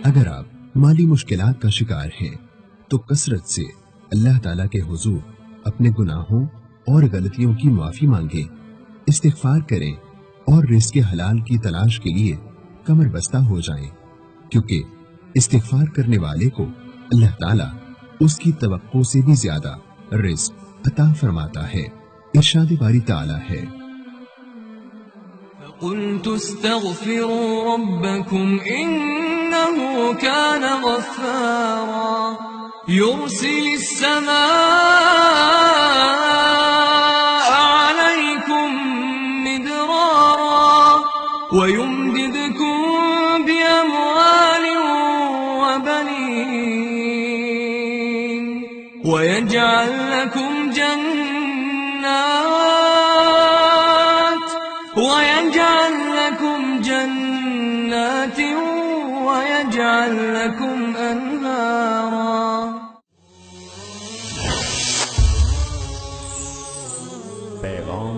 अगर आप माली मुश्किलात का शिकार हैं तो कसरत से अल्लाह ताला के हुजूर अपने गुनाहों और गलतियों की माफी मांगे, इस्तिगफार करें और रिज़्क़ हलाल की तलाश के लिए कमर बस्ता हो जाएं, क्योंकि इस्तिगफार करने वाले को अल्लाह ताला उसकी तवक्को से भी ज्यादा रिज़्क़ अता फरमाता है। इरशाद बारी ताला है, क़ुल्तु इस्तग़फ़िरू रब्बकुम इन्नहु कान गफ़्फ़ारा युरसिलिस समाअ अलैकुम मिदरारा वयुमदिदकुम बिअमवालिन वबनीन वयजअल लकुम जन्नात वयजअल लकुम अन्हारा। पैगाम